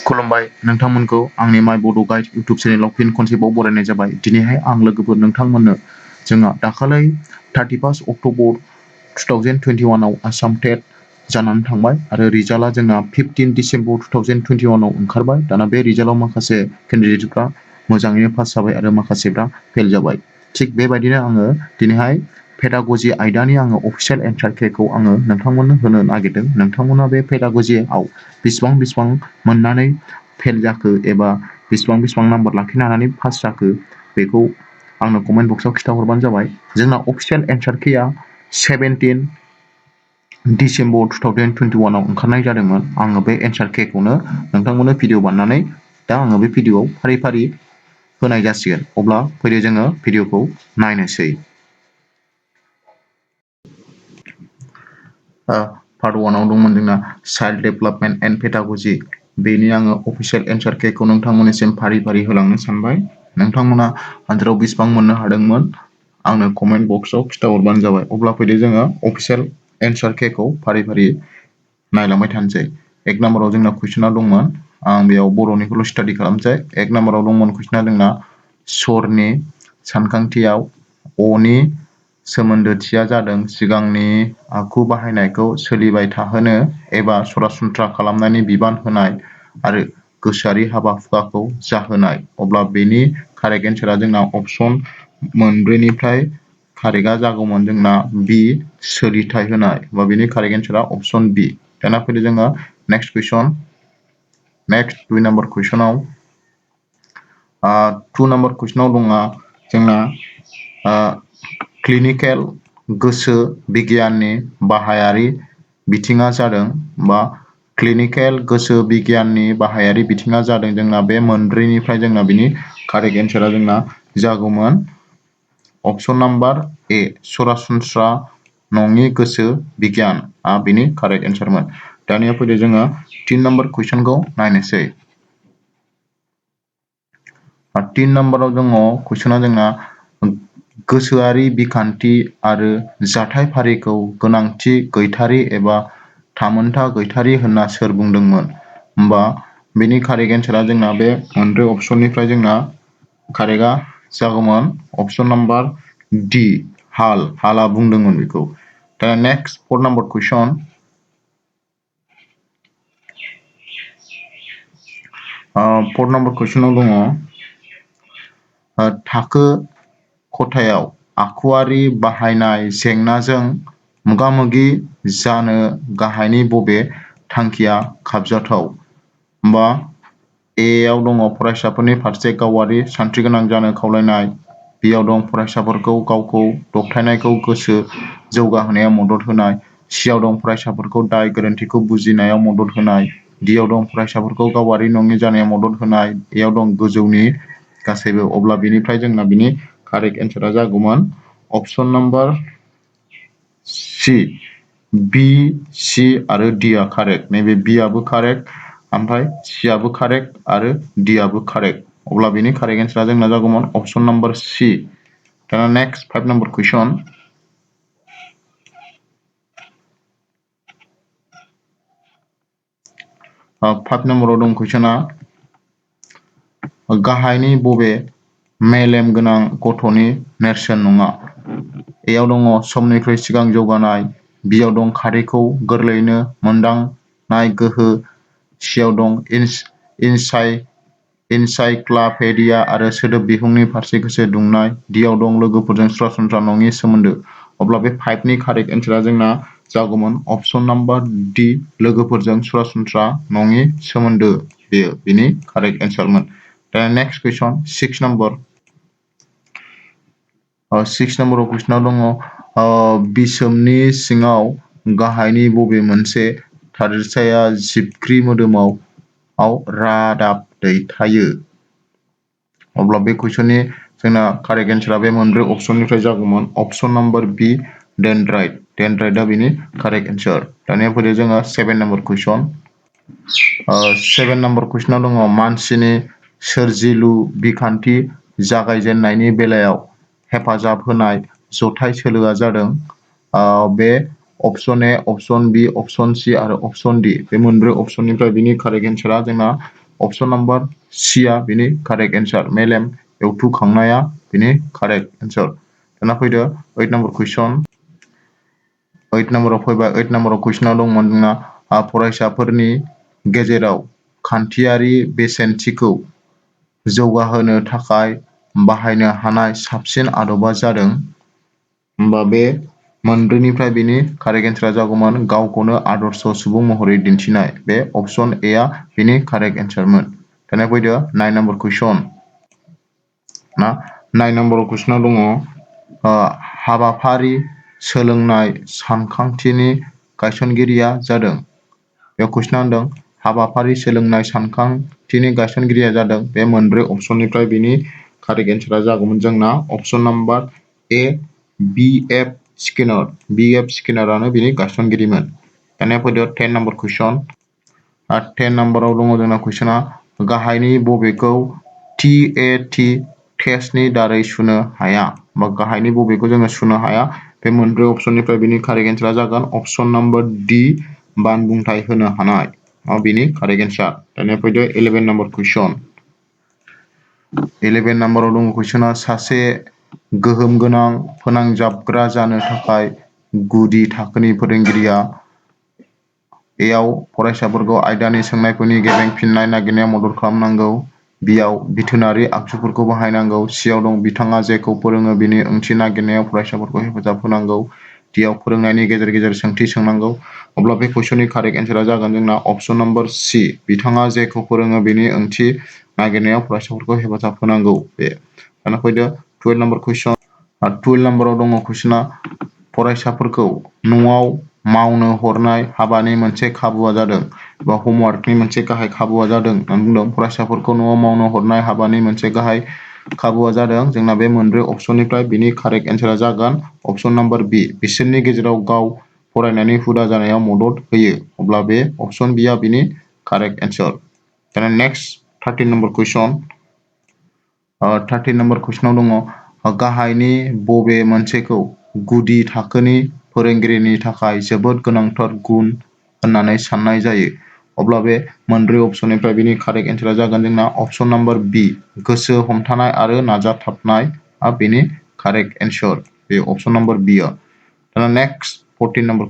खुलुमबाय नोंथांमोनखौ आंनि माय बड' गाइड इउटुब चेनेलाव फिन खनसेबाव बरायनाय जाबाय। दिनैहाय आं लोगोफोर नोंथांमोननो जोंहा दाखालै 31 अक्ट'बर 2021 आव आसाम टेट जानानै थांबाय आरो रिजाल्टआ जोंना 15 डिसेम्बर 2021 आव ओंखारबाय। दाना बे रिजाल्टआव माखासे केन्डिडेटफ्रा मोजाङैनो पास जाबाय आरो माखासेफ्रा फेल जाबाय। थिग बेबायदिनो आङो दिनैहाय पेडाग'जि आयदानि आङो अफिसियेल एन्सार केखौ आङो नोंथांमोननो होनो नागिरदों। नोंथांमोना बे पेडाग'जिआव बेसेबां मोननानै फेल जाखो एबा बेसेबां नाम्बार लाखिनो हानानै पास जाखो बेखौ आंनो कमेन्ट बक्सआव खिन्थाहरबानो जाबाय। जोंना अफिसियेल एन्सार केआ 17 डिसेम्बर 2021 आव ओंखारनाय जादोंमोन। आङो बे एन्सार केखौनो नोंथांमोननो भिडिअ बानायनानै दा आङो बे भिडिअआव फारि फारि होनाय जासिगोन। अब्ला फैदो जोङो भिडिअखौ नायनोसै। पार्ट 1 आव दंमोन जोंना चाइल्ड डेभेलपमेन्ट एन्ड पेडाग'जि। बेनि आङो अफिसियेल एन्सार केखौ नोंथांमोननिसिम फारि फारि होलांनो सानबाय। नोंथांमोना 100आव बेसेबां मोननो हादोंमोन आंनो कमेन्ट बक्सआव खिन्थाहरबानो जाबाय। अब्ला फैदो जोङो अफिसियेल एन्सार केखौ फारि फारि नायलांबाय थानोसै। 1 नाम्बाराव जोंना कुइसना दंमोन, आं बेयाव बर'निखौल' स्टाडि खालामसै। 1 नाम्बाराव दंमोन कुइसना जोंना सरनि सानखांथियाव अनि सोमोन्दोथिया जादों सिगांनि आखु बाहायनायखौ सोलिबाय थाहोनो एबा सरासनस्रा खालामनायनि बिबान होनाय आरो गोसोआरि हाबा-हुखाखौ जाहोनाय। अब्ला बेनि कारेक्ट एन्सारा जोंना अपसन मोनब्रैनिफ्राय कारेक्टआ जागौमोन जोंना बि सोलिथाय होनाय, बा बेनि कारेक्ट एन्सारा अपसन बि। दाना फैदो जोङो नेक्स्ट कुइसन। नेक्स्ट 2 नाम्बार कुइसनाव 2 नाम्बार कुइसनाव दङ जोंना क्लिनिकेल गोसो बिगियाननि बाहायारि बिथिङा जादों, बा क्लिनिकेल गोसो बिगियाननि बाहायारि बिथिङा जादों जोंना बे मोनब्रैनिफ्राय जोंना बिनि कारेक्ट एन्सारा जोंना जागौमोन अपसन नाम्बार ए सरासनस्रा नङि गोसो बिगियान बिनि कारेक्ट एन्सारमोन। दानिया फैदो जोङो 3 नाम्बार कुइसनखौ नायनोसै। 3 नाम्बाराव दङ कुइसना जोंना गोसोआरि बिखान्थि आरो जाथाय फारिखौ गोनांथि गैथारि एबा थामोनथा गैथारि होनना सोर बुंदोंमोन? होमबा बेनि कारेक्ट एन्सारा जोंना बे मोनब्रै अपसननिफ्राय जोंना कारेक्टआ जागौमोन अपसन नाम्बार डि हालआ बुंदोंमोन बेखौ। दा नेक्स्ट 4 नाम्बार कुइसन। 4 नाम्बार कुइसनाव दङ थाखो खथायाव आखुआरि बाहायनाय जेंनाजों मोगा-मोगि जानो गाहायनि बबे थांखिया खाबजाथाव? होमबा ए आव दङ फरायसाफोरनि फारसे गावारि सानस्रिगोनां जानो खावलायनाय, बियाव दं फरायसाफोरखौ गावखौ दबथायनायखौ गोसो जौगाहोनायाव मदद होनाय, सियाव दं फरायसाफोरखौ दाय गोरोन्थिखौ बुजिनायाव मदद होनाय, डियाव दं फरायसाफोरखौ गावारि नङि जानायाव मदद होनाय, एयाव दं गोजौनि गासैबो। अब्ला बेनिफ्राय जोंना बिनि कारेक्ट एन्सारा जागौमोन अपसन नाम्बार सि बि, सि आरो डि आ कारेक्ट। नैबे बि आबो कारेक्ट, ओमफ्राय सि आबो कारेक्ट आरो डि आबो कारेक्ट। अब्ला बेनि कारेक्ट एन्सारा जोंना जागौमोन अपसन नाम्बार सि। दाना नेक्स्ट 5 नाम्बार कुइसन। 5 नाम्बाराव दं कुइसना गाहायनि बबे मेलेम गोनां गथ'नि नेरसोन नङा? एयाव दङ समनिख्रुइ सिगां जौगानाय, बियाव दं खारिखौ गोरलैयैनो मोनदांनाय गोहो, सियाव दं इनसाइक्ल'पेडिया आरो सोदोब बिहुंनि फारसे गोसो दुंनाय, डियाव दं लोगोफोरजों सरासनस्रा नङि सोमोन्दो। अब्ला बे 5 नि कारेक्ट एन्सारा जोंना जागौमोन अपसन नाम्बार डि लोगोफोरजों सरासनस्रा नङि सोमोन्दो। बेयो बिनि कारेक्ट एन्सारमोन। दा नेक्स्ट कुइसन 6 नाम्बार। 6 नाम्बाराव कुइसनाव दङ बिसोमनि सिङाव गाहायनि बबे मोनसे थादेरसाया जिबख्रि मोदोमाव रादाब दैथायो? अब्ला बे कुइसननि जोंना कारेक्ट एन्सारा बे मोनब्रै अपसननिफ्राय जागौमोन अपसन नाम्बार बि डेन्ड्राइट। डेन्ड्राइटआ बिनि कारेक्ट एन्सार। दानिया फैदो जोङो 7 नाम्बार कुइसन। 7 नाम्बार कुइसनाव दङ मानसिनि सोरजिलु बिखान्थि जागायजेननायनि बेलायाव हेफाजाब होनाय जथाय सोलोआ जादों बे option A, option B, option C आरो ऑप्शन डी बे मोनब्रै ऑप्शननिफ्राय बिनि कारेक्ट एन्सारा जोंना ऑप्शन नंबर सी आ बिनि कारेक्ट एन्सार मेलेम एवथुखांनाया बिनि कारेक्ट एन्सार। दाना फैदो 8 नम्बर कुइसन। 8 नम्बराव फैबाय। 8 नम्बराव कुइसनाव दंमोन जोंना फरायसाफोरनि गेजेराव खान्थियारि बेसेनथिखौ जौगाहोनो थाखाय बाहायनो हानाय साबसिन आदबा जादों। होमबा बे मोनब्रैनिफ्राय बिनि कारेक्ट एन्सारा जागौमोन गावखौनो आदर्श सुबुं महरै दिन्थिनाय। बे ऑप्शन ए आ बिनि कारेक्ट एन्सारमोन। दाना फैदो 9 नम्बर कुइसन ना 9 नम्बर कुइसनाव दङ हाबाफारि सोलोंनाय सानखांथिनि गायसनगिरिया जादों। बे कुइसना होनदों हाबाफारि सोलोंनाय सानखांथिनि गायसनगिरिया जादों। बे मोनब्रै ऑप्शननिफ्राय बिनि कारेक्ट एन्सारा जागौमोन जोंना option number A B F Skinner. B F स्किनारानो बिनि गायसनगिरिमोन। दानिया फैदो 10 नम्बर कुइसन। 10 नम्बराव दङ जोंना कुइसना गाहायनि बबेखौ टी टेस्टनि दारै सुनो हाया बा गाहायनि बबेखौ जोङो सुनो हाया। बे मोनब्रै ऑप्शननिफ्राय बिनि कारेक्ट एन्सारा जागोन ऑप्शन नम्बर डी बानबुंथाय होनो हानाय बिनि कारेक्ट एन्सार। दानिया फैदो 11 नम्बर कुइसन। 11 नम्बराव दङ कुइसना सासे गोहोम गोनां फोनांजाबग्रा जानो थाखाय गुदि थाखोनि फोरोंगिरिया एआव फरायसाफोरखौ आयदानि सोंनायफोरनि गेबें फिननाय नागिरनायाव मदद खालामनांगौ। बियाव बिथोनारि आगजुफोरखौ बाहायनांगौ। सियाव दं बिथाङा जेखौ फोरोङो बिनि ओंथि नागिरनायाव फरायसाफोरखौ हेफाजाब होनांगौ। डियाव फोरोंनायनि गेजेर गेजेर सोंथि सोंनांगौ। अब्ला बे कुइसननि कारेक्ट एन्सारा जागोन जोंना ऑप्शन नम्बर सी बिथाङा जेखौ फोरोङो बिनि ओंथि नागिरनायाव फरायसाफोरखौ हेफाजाब होनांगौ। बे दाना फैदो 12 नम्बर कुइसन। 12 नम्बराव दङ कुइसना फरायसाफोरखौ न'आव मावनो हरनाय हाबानि मोनसे खाबुआ जादों बा हमवार्कनि मोनसे गाहाय खाबुआ जादों होननानै बुंदों। फरायसाफोरखौ न'आव मावनो हरनाय हाबानि मोनसे गाहाय खाबुआ जादों जोंना बे मोनब्रै ऑप्शननिफ्राय बिनि कारेक्ट एन्सारा जागोन ऑप्शन नम्बर बी बिसोरनि गेजेराव गाव फरायनायनि हुदा जानायाव मदद होयो। अब्ला बे ऑप्शन बी आ बिनि कारेक्ट एन्सार। दाना नेक्स्ट 13 नम्बर कुइसन। 13 नम्बर कुइसनाव दङ गाहायनि बबे मोनसेखौ गुदि थाखोनि फोरोंगिरिनि थाखाय जोबोद गोनांथार गुन होननानै साननाय जायो। अब्ला बे मोनब्रै ऑप्शननिफ्राय बिनि कारेक्ट एन्सारा जागोन जोंना ऑप्शन नम्बर बी गोसो हमथानाय आरो नाजाथाबनाय बिनि कारेक्ट एन्सार। बे ऑप्शन नम्बर बी आ। दाना नेक्स्ट 14 नम्बर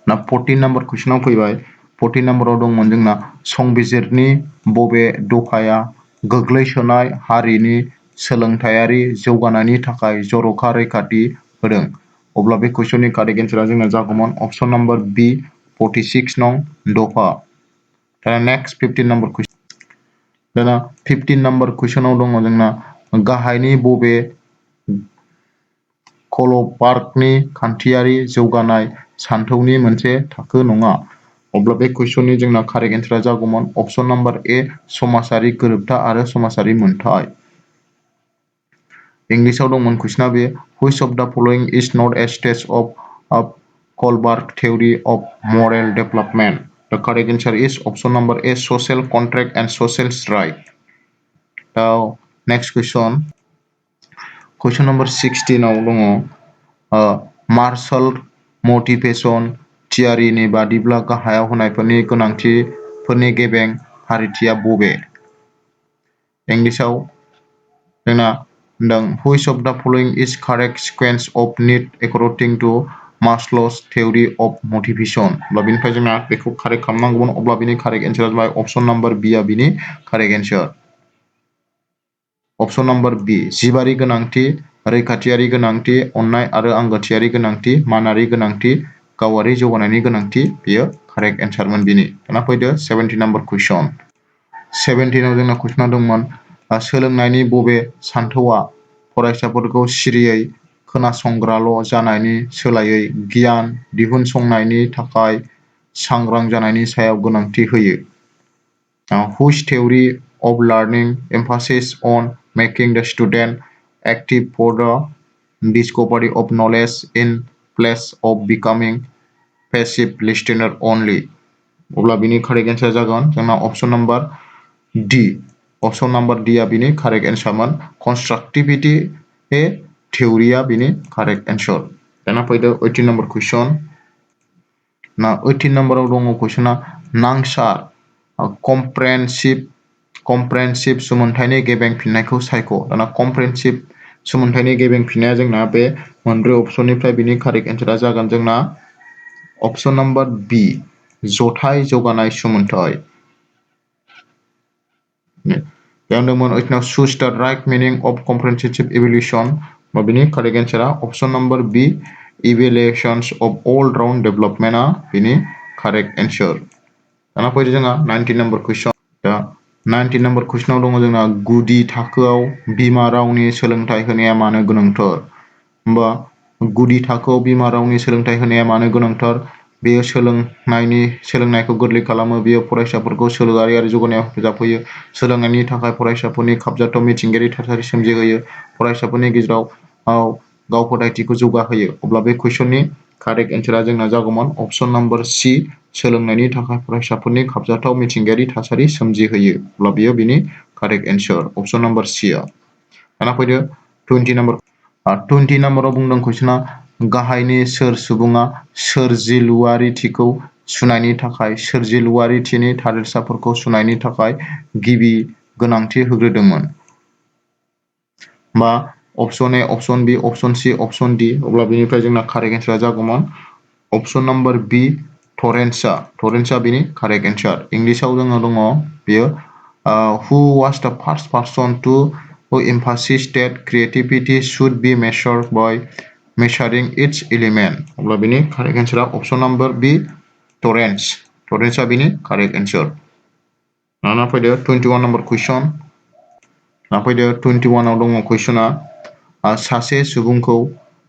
14 नम्बर कुइसनाव फैबाय। 14 नम्बराव दंमोन जोंना संबिजिरनि बबे दफाया गोग्लैसोनाय हारिनि सोलोंथायारि जौगानायनि थाखाय जर'खा रैखाथि होदों। अब्ला बे कुइसननि कारेक्ट एन्सारा जोंना जागौमोन ऑप्शन नम्बर बी 46 नं दफा। दाना नेक्स्ट 15 नम्बर कुइसन। दाना 15 नम्बर कुइसनाव दङ जोंना गाहायनि बबे कलबार्गनि खान्थियारि जौगानाय सानथौनि मोनसे थाखो नङा। अब्ला बे कुइसननि जोंना कारेक्ट एन्सारा जागौमोन ऑप्शन नम्बर ए समाजारि गोरोबथा आरो समाजारि मोनथाय। इंलिसाव दंमोन कुइसना बे which of the following is not a stage of Kohlberg theory of moral development. The correct answer is option number A social contract and social right. Next question. Question number 16 आव दङ मार्शल मटिभेशन थियारिनि बादिब्ला गाहायाव होनायफोरनि गोनांथिफोरनि गेबें फारिथिया बबे? इंलिसाव जोंना होनदों which of the following is correct sequence of need according to Maslow's theory of motivation. अब्ला बेनिफ्राय जोंना बेखौ कारेक्ट खालामनांगौमोन। अब्ला बिनि कारेक्ट एन्सारा जाबाय ऑप्शन नम्बर बी आ बिनि कारेक्ट एन्सार। ऑप्शन नम्बर बी जिबारि गोनांथि रैखाथियारि गोनांथि अननाय आरो आंगोथियारि गोनांथि मानारि गोनांथि गावारि जौगानायनि गोनांथि बेयो कारेक्ट एन्सारमोन बिनि। दाना फैदो 17 नम्बर कुइसन। 17 आव जोंना कुइसना दंमोन सोलोंनायनि बबे सानथौआ फरायसाफोरखौ सिरियै खोनासंग्राल' जानायनि सोलायै गियान दिहुनसंनायनि थाखाय सांग्रां जानायनि सायाव गोनांथि होयो। Which theory of learning emphasizes on making the student active for the discovery of knowledge in place of becoming passive listener only? अब्ला बिनि कारेक्ट एन्सार जागोन जोंना option number D. Option number D आ बिनि कारेक्ट एन्सारमोन कन्स्ट्राक्टिभिटी थियरिया बिनि कारेक्ट एन्सार। दाना फैदो 18 number कुइसन ना 18 नम्बराव दङ कुइसना नांसार कमप्रेहेनसिभ सोलोंथाइनि गेबें फिननायखौ सायख' दाना कमप्रेहेनसिभ सोलोंथाइनि गेबें फिननाया जोंना बे मोनब्रै अपसननिफ्राय बिनि कारेक्ट एन्सारा जागोन जोंना ऑप्शन नंबर बी जथाय जौगानाय सोलोंथाइ बेयावनोमोन ओइटनाव choose the right meaning of comprehensive evaluation बिनि कारेक्ट एन्सारा option number B evaluations of all round डेभलपमेन्टआ बिनि कारेक्ट एन्सार दाना फैदो जोंहा 19 नम्बर कुइसन दा 19 नम्बर कुइसनाव दङ जोंना गुदि थाखोआव बिमा रावनि सोलोंथाइ होनाया मानो गोनांथार होमबा गुदि थाखोआव बिमा रावनि सोलोंथाइ होनाया मानो गोनांथार बेयो सोलोंनायखौ गोरलै खालामो बेयो फरायसाफोरखौ सोलोआरि आरो जौगानायाव हेफाजाब होयो सोलोंनायनि थाखाय फरायसाफोरनि खाबजाथाव मिथिंगायारि थासारि सोमजिहोयो फरायसाफोरनि गेजेराव गाव फोथायथिखौ जौगाहोयो अब्ला बे कुइसननि कारेक्ट एन्सारा जोंना जागौमोन ऑप्शन नम्बर सी सोलोंनायनि थाखाय फरायसाफोरनि खाबजाथाव मिथिंगायारि थासारि सोमजिहोयो अब्ला बेयो बिनि कारेक्ट एन्सार ऑप्शन नम्बर सी आ दाना फैदो 20 नम्बराव बुंदों कुइसना गाहायनि सोर सुबुङा सोरजिलुआरिथिखौ सुनायनि थाखाय सोरजिलुआरिथिनि थादेरसाफोरखौ सुनायनि थाखाय गिबि गोनांथि होग्रोदोंमोन बा option A option B option C option D अब्ला बेनिफ्राय जोंना कारेक्ट एन्सारा जागौमोन ऑप्शन नम्बर बी टरेन्सआ बिनि कारेक्ट एन्सार इंलिशाव जोङो दङ बेयो who was the first person to emphasize that creativity should be measured by measuring its element अब्ला बिनि कारेक्ट एन्सारा ऑप्शन नम्बर बी टरेन्सआ बिनि कारेक्ट एन्सार लाना फैदो 21 नम्बर कुइसन लाना फैदो 21 आव दङ कुइसना सासे सुबुंखौ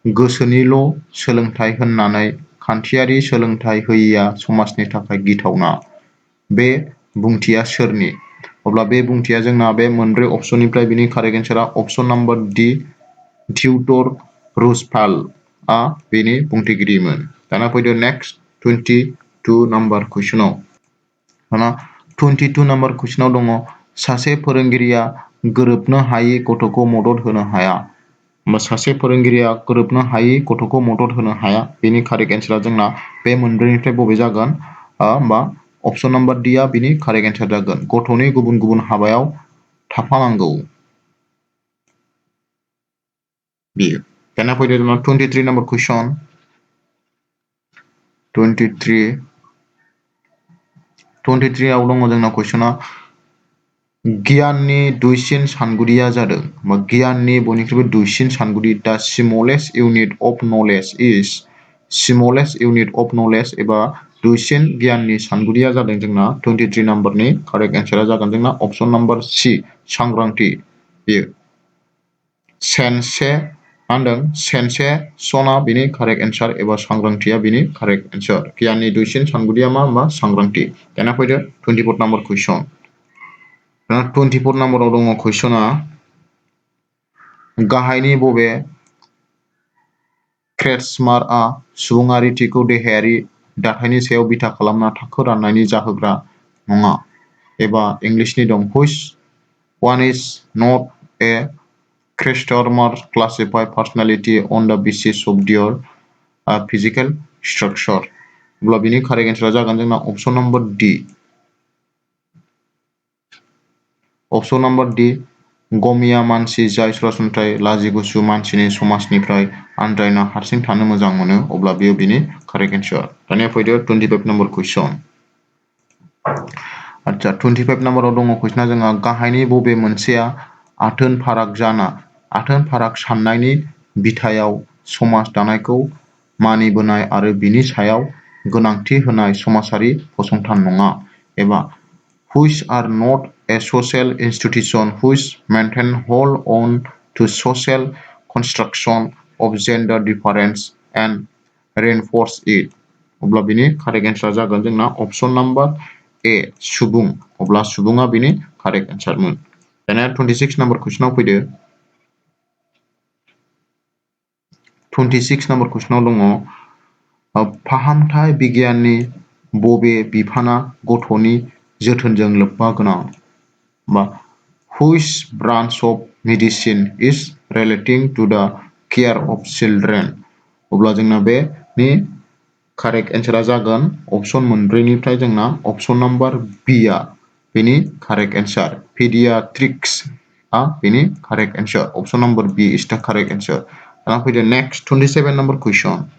गोसोनिल' सोलोंथाइ होननानै खान्थियारि सोलोंथाइ होयिया समाजनि थाखाय गिथावना बे बुंथिया सोरनि अब्ला बे बुंथिया जोंना बे मोनब्रै अपसननिफ्राय बिनि कारेक्ट एन्सारा ऑप्शन नम्बर डी थिउडर रुजवेल्टआ बेनि बुंथिगिरिमोन दाना फैदो नेक्स्ट 22 नम्बर कुइसनाव दाना 22 नम्बर कुइसनाव दङ सासे फोरोंगिरिया गोरोबनो हायै गथ'खौ मदद होनो हाया होमबा सासे फोरोंगिरिया गोरोबनो हायै गथ'खौ मदद होनो हाया बेनि कारेक्ट एन्सारा जोंना बे मोनब्रैनिफ्राय बबे जागोन होमबा ऑप्शन नम्बर डी आ बिनि कारेक्ट एन्सार जागोन गथ'नि गुबुन गुबुन हाबायाव थाफानांगौ बेयो दाना फैदो जोंना 23 नम्बर कुइसन 23 आव दङ जोंना कुइसना गियाननि दुइसिन सानगुदिया जादों बा गियाननि बयनिख्रुइबो दुइसिन सानगुदि दा smallest unit of knowledge is smallest unit of knowledge एबा दुइसिन गियाननि सानगुदिया जादों जोंना 23 नम्बरनि कारेक्ट एन्सारा जागोन जोंना ऑप्शन नम्बर सी सांग्रांथि बेयो सेन्सेसना बिनि कारेक्ट एन्सार एबा सांग्रांथिया बिनि कारेक्ट एन्सार गियाननि दुइसिन सानगुदिया मा होमबा सांग्रांथि दाना फैदो 24 नम्बर कुइसन 24 नम्बराव दङ कुइसना गाहायनि बबे क्रेट्समारआ सुबुङारिथिखौ देहायारि दाथायनि सायाव बिथा खालामना थाखो राननायनि जाहोग्रा नङा एबा इंलिशनि दं which one is not a Kretzschmer classify personality on the basis of their physical structure अब्ला बिनि कारेक्ट एन्सारा जागोन जोंना option number D option number D गमिया मानसि जाय सरासनस्रायै लाजिगुसु मानसिनि समाजनिफ्राय आनज्रायना हारसिं थानो मोजां मोनो अब्ला बेयो बिनि कारेक्ट एन्सार दानिया फैदो 25 नम्बर कुइसन आच्छा 25 नम्बराव दङ कुइसना जोंहा गाहायनि बबे मोनसेया आथोन फाराग साननायनि बिथायाव समाज दानायखौ मानिबोनाय आरो बिनि सायाव गोनांथि होनाय समाजारि फसंथान नङा एबा which are not a social institution which maintain hold on to social construction of gender difference and reinforce it अब्ला बिनि कारेक्ट एन्सारा जागोन जोंना ऑप्शन नम्बर ए सुबुं अब्ला सुबुङा बिनि कारेक्ट एन्सारमोन दानिया 26 नम्बर कुइसनाव फैदो 26 नम्बर कुइसनाव दङ फाहामथाय बिगियाननि बबे बिफाना गथ'नि जोथोनजों लोब्बा गोनां बा which branch of medicine is relating to the care of children अब्ला जोंना बेनि कारेक्ट एन्सारा जागोन अपसन मोनब्रैनिफ्राय जोंना अपसन नाम्बार बी आ बेनि कारेक्ट एन्सार पेडियाट्रिक्स आ बेनि कारेक्ट एन्सार अपसन नाम्बार बी इज द कारेक्ट एन्सार दाना फैदो नेक्स्ट 27 नाम्बार कुइसन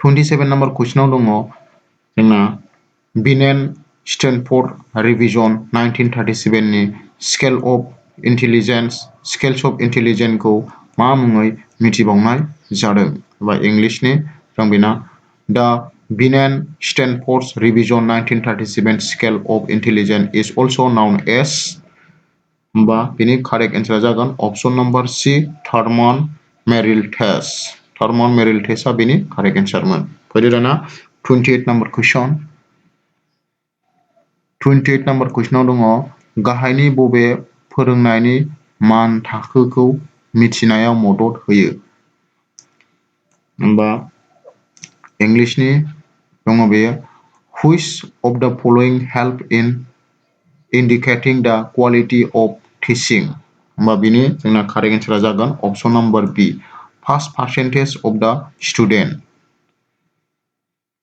27 नाम्बार कुइसनाव दङ जोंना बिनेन स्टेनफर्ड रिभिजन 1937 नि स्केल्स अफ इन्टेलिजेन्स खौ मा मुङै मिथिबावनाय जादों एबा इंलिशनि जों बेना the Binet Stanford revision 1937 scale of intelligence is also known as होमबा बेनि कारेक्ट एन्सारा जागोन option number C Terman Merrill टेस्टआ बेनि कारेक्ट एन्सारमोन फैदो दाना 28 नाम्बार कुइसन 28 नाम्बार कुइसनाव दङ गाहायनि बबे फोरोंनायनि मान थाखोखौ मिथिनायाव मदद होयो होमबा इंलिशनि दङ बेयो which of the following help in indicating the quality of teaching होमबा बिनि जोंना कारेक्ट एन्सारा जागोन option number B first percentage of the student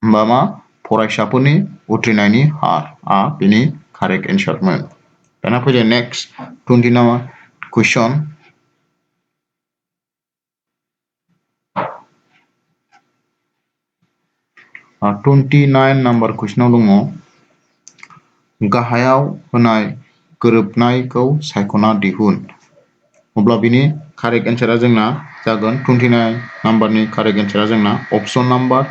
होमबा मा फरायसाफोरनि उथ्रिनायनि हार आ बेनि कारेक्ट एन्सारमोन दाना फैदो नेक्स्ट 20 नाम्बार कुइसन 29 नाम्बार कुइसनाव दङ गाहायाव होनाय गोरोबनायखौ सायख'ना दिहुन अब्ला बिनि कारेक्ट एन्सारा जोंना जागोन 29 नाम्बारनि कारेक्ट एन्सारा जोंना अपसन नाम्बार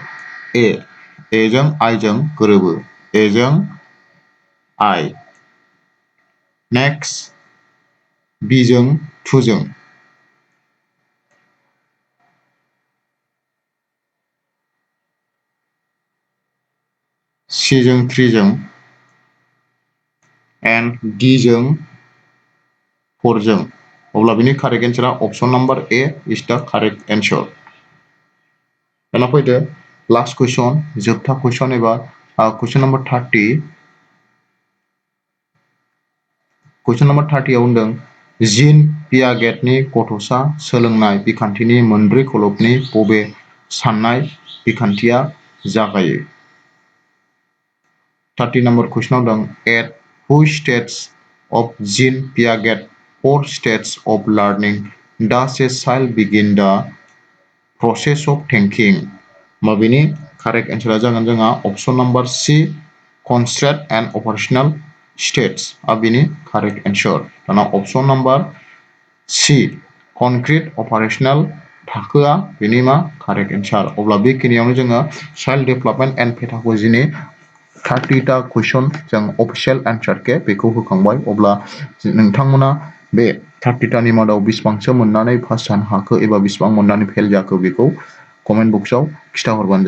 ए जों आइ जों गोरोबो ए जों आइ नेक्स्ट बी जों 2 जों C जों 3 जों एन्ड D जों 4 जों अब्ला बिनि कारेक्ट एन्सारा अपसन नाम्बार ए इज द कारेक्ट एन्सार दाना फैदो लास्ट कुइसन जोबथा कुइसन एबा कुइसन नाम्बार 30 कुइसन नाम्बार 30 आव होनदों जीन पियागेटनि गथ'सा सोलोंनाय बिखान्थिनि मोनब्रै खलबनि बबे साननाय बिखान्थिया जागायो 30 नाम्बार कुइसनाव दं at which stages of Jean Piaget 4 stages of learning does a child begin the process of thinking होमबा बेनि कारेक्ट एन्सारा जागोन जोंहा अपसन नाम्बार सी कनस्ट्रेट एन्ड अपारेशनल स्टेज आ बेनि कारेक्ट एन्सार दाना अपसन नाम्बार सी कनक्रिट अपारेशनल थाखोआ बेनि मा कारेक्ट एन्सार अब्ला बेखिनियावनो जोङो चाइल्ड डेभेलपमेन्ट एन्ड पेडागजिनि 30टा कुइसन जों अफिसियेल एन्सार के बेखौ होखांबाय अब्ला नोंथांमोना बे 30टानि मादाव बेसेबांसो मोननानै पास जानो हाखो एबा बेसेबां मोननानै फेल जाखो बेखौ कमेन्ट बक्सआव खिथाहरबानो जाबाय